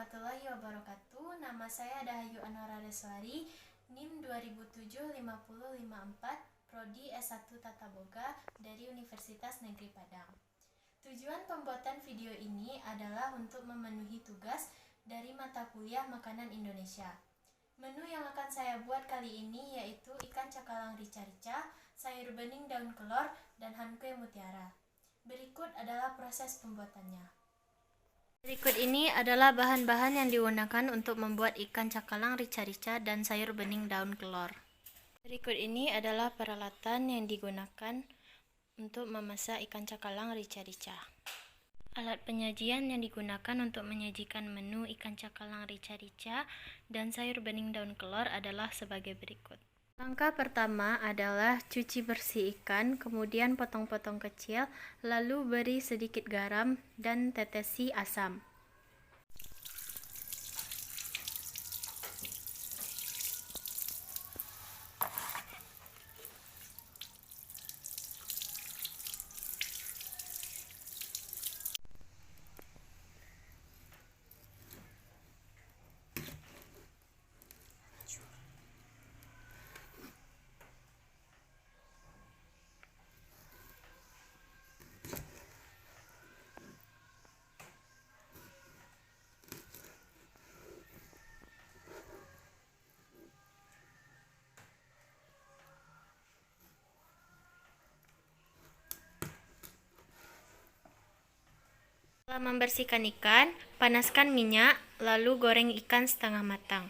warahmatullahi wabarakatuh. Nama saya Dahayu Anwara Reswari, NIM 2007-50554, Prodi S1 Tata Boga dari Universitas Negeri Padang. Tujuan pembuatan video ini adalah untuk memenuhi tugas dari mata kuliah Makanan Indonesia. Menu yang akan saya buat kali ini yaitu ikan cakalang rica-rica, sayur bening daun kelor, dan hankue mutiara. Berikut adalah proses pembuatannya. Berikut ini adalah bahan-bahan yang digunakan untuk membuat ikan cakalang rica-rica dan sayur bening daun kelor. Berikut ini adalah peralatan yang digunakan untuk memasak ikan cakalang rica-rica. Alat penyajian yang digunakan untuk menyajikan menu ikan cakalang rica-rica dan sayur bening daun kelor adalah sebagai berikut. Langkah pertama adalah cuci bersih ikan, kemudian potong-potong kecil, lalu beri sedikit garam dan tetesi asam. Setelah membersihkan ikan, panaskan minyak, lalu goreng ikan setengah matang.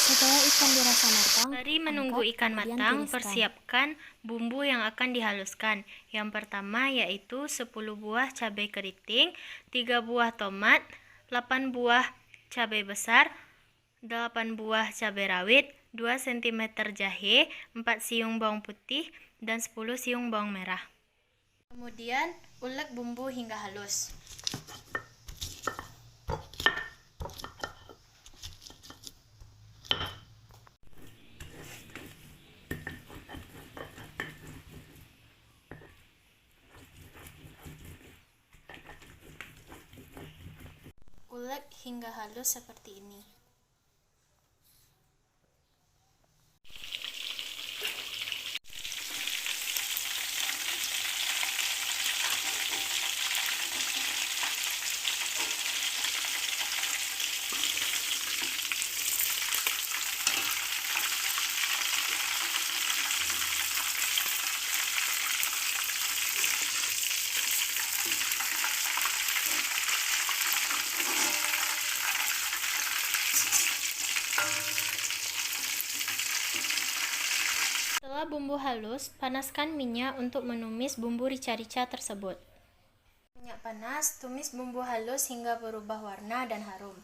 Setelah ikan dirasa matang, mari menunggu ikan matang, persiapkan bumbu yang akan dihaluskan. Yang pertama yaitu 10 buah cabai keriting, 3 buah tomat, 8 buah cabai besar, 8 buah cabai rawit, 2 cm jahe, 4 siung bawang putih, dan 10 siung bawang merah. Kemudian ulek bumbu hingga halus. Ulek hingga halus seperti ini. Setelah bumbu halus, panaskan minyak untuk menumis bumbu rica-rica tersebut. Minyak panas, tumis bumbu halus hingga berubah warna dan harum.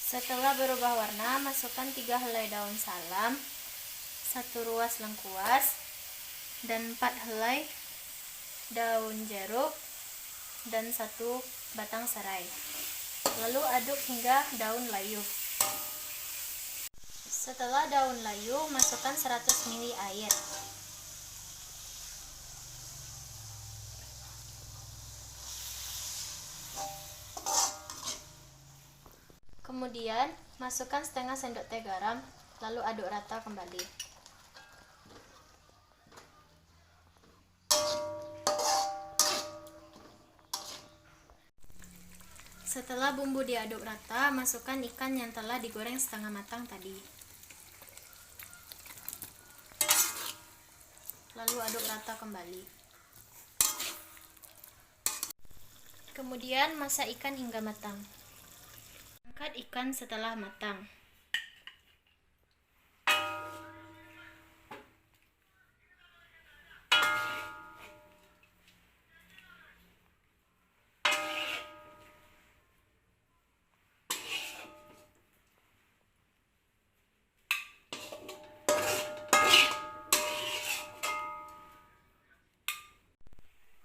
Setelah berubah warna, masukkan 3 helai daun salam, 1 ruas lengkuas, dan 4 helai daun jeruk, dan 1 batang serai. Lalu aduk hingga daun layu. Setelah daun layu, masukkan 100 ml air. Kemudian, masukkan setengah sendok teh garam, lalu aduk rata kembali. Setelah bumbu diaduk rata, masukkan ikan yang telah digoreng setengah matang tadi. Lalu aduk rata kembali. Kemudian masak ikan hingga matang. Angkat ikan setelah matang.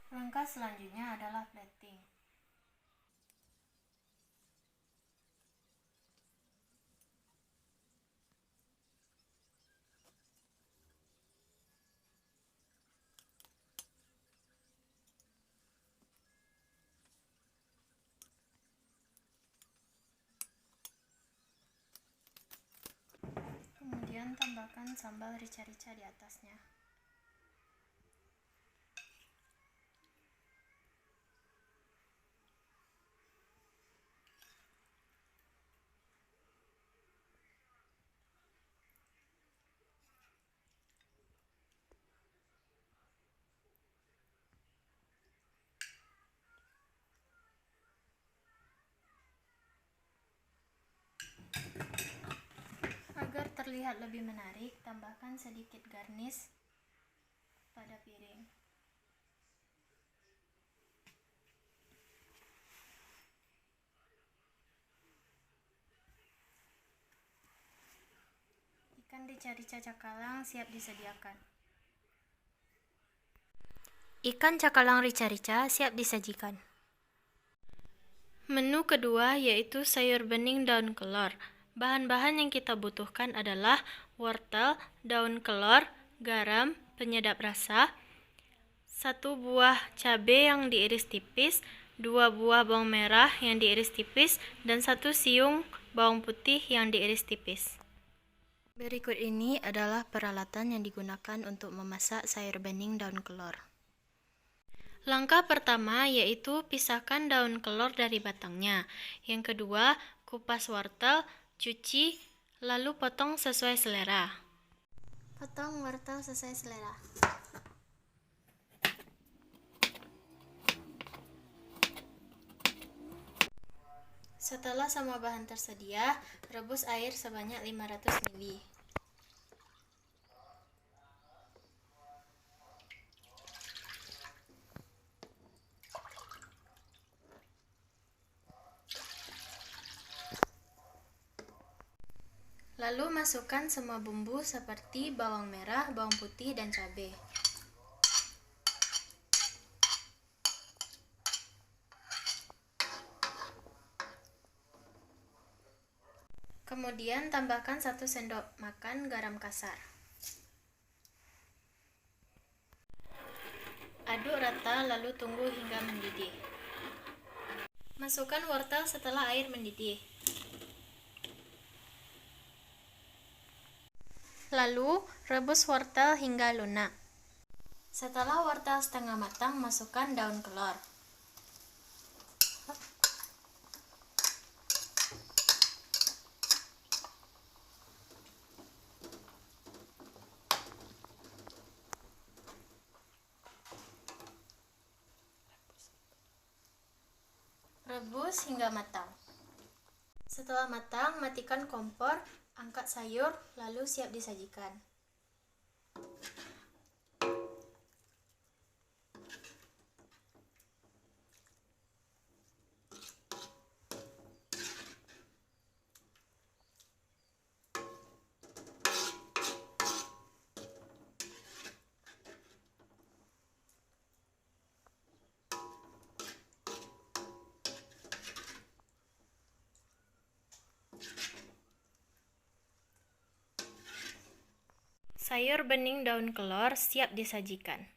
Langkah selanjutnya adalah plating. Kemudian tambahkan sambal rica-rica di atasnya. Agar terlihat lebih menarik, tambahkan sedikit garnish pada piring. Ikan rica-rica cakalang siap disediakan. Ikan cakalang rica-rica siap disajikan. Menu kedua yaitu sayur bening daun kelor. Bahan-bahan yang kita butuhkan adalah wortel, daun kelor, garam, penyedap rasa, 1 buah cabai yang diiris tipis, 2 buah bawang merah yang diiris tipis, dan 1 siung bawang putih yang diiris tipis. Berikut ini adalah peralatan yang digunakan untuk memasak sayur bening daun kelor. Langkah pertama yaitu pisahkan daun kelor dari batangnya. Yang kedua, kupas wortel, cuci, lalu potong sesuai selera. Potong wortel sesuai selera. Setelah semua bahan tersedia, rebus air sebanyak 500 ml. Lalu masukkan semua bumbu seperti bawang merah, bawang putih, dan cabai. Kemudian tambahkan 1 sendok makan garam kasar. Aduk rata lalu tunggu hingga mendidih. Masukkan wortel setelah air mendidih. Lalu, rebus wortel hingga lunak. Setelah wortel setengah matang, masukkan daun kelor. Rebus hingga matang. Setelah matang, matikan kompor, angkat sayur, lalu siap disajikan. Sayur bening daun kelor siap disajikan.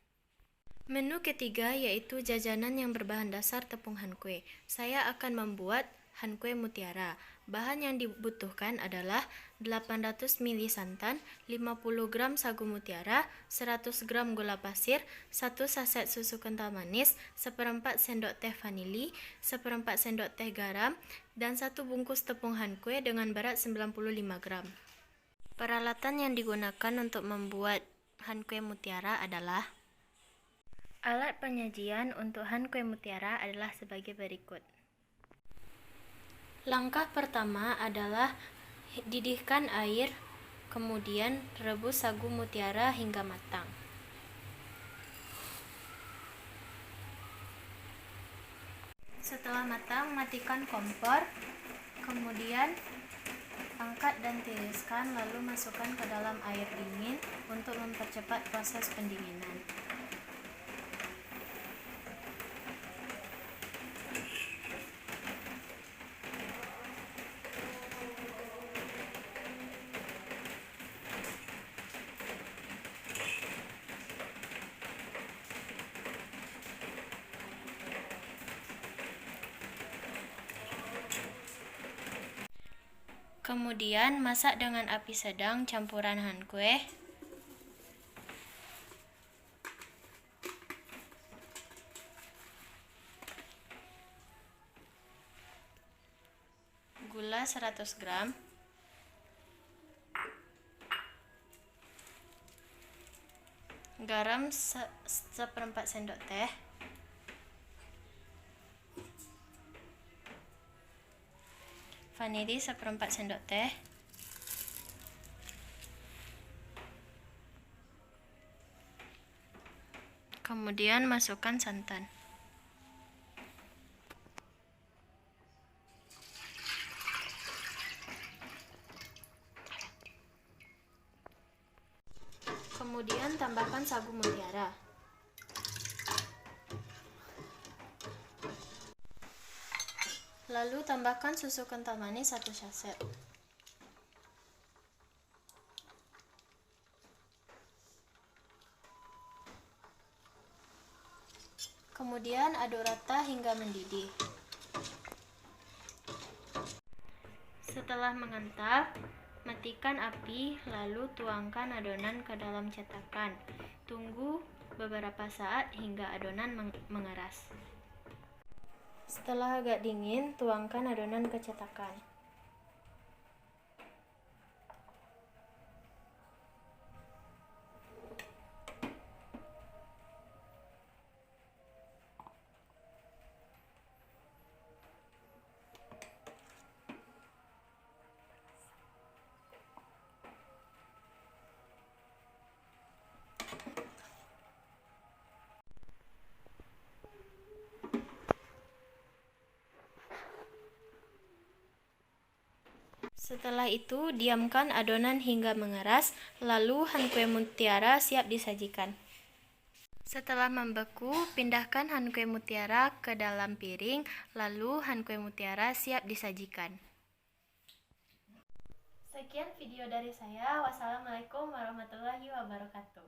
Menu ketiga yaitu jajanan yang berbahan dasar tepung hankue. Saya akan membuat hankue mutiara. Bahan yang dibutuhkan adalah 800 ml santan, 50 gram sagu mutiara, 100 gram gula pasir, 1 saset susu kental manis, 1/4 sendok teh vanili, 1/4 sendok teh garam, dan 1 bungkus tepung hankue dengan berat 95 gram. Peralatan yang digunakan untuk membuat hankue mutiara adalah Alat penyajian untuk han kue mutiara adalah sebagai berikut. Langkah pertama adalah didihkan air, kemudian rebus sagu mutiara hingga matang. Setelah matang, matikan kompor, kemudian angkat dan tiriskan, lalu masukkan ke dalam air dingin untuk mempercepat proses pendinginan. Kemudian masak dengan api sedang campuran han kue. Gula 100 gram. Garam seperempat sendok teh. Vanili seperempat sendok teh. Kemudian masukkan santan. Kemudian tambahkan sagu mutiara. Lalu tambahkan susu kental manis 1 saset. Kemudian aduk rata hingga mendidih. Setelah mengental, matikan api, lalu tuangkan adonan ke dalam cetakan. Tunggu beberapa saat hingga adonan mengeras. Setelah agak dingin, tuangkan adonan ke cetakan. Setelah itu, diamkan adonan hingga mengeras, lalu han kue mutiara siap disajikan. Setelah membeku, pindahkan han kue mutiara ke dalam piring, lalu han kue mutiara siap disajikan. Sekian video dari saya. Wassalamualaikum warahmatullahi wabarakatuh.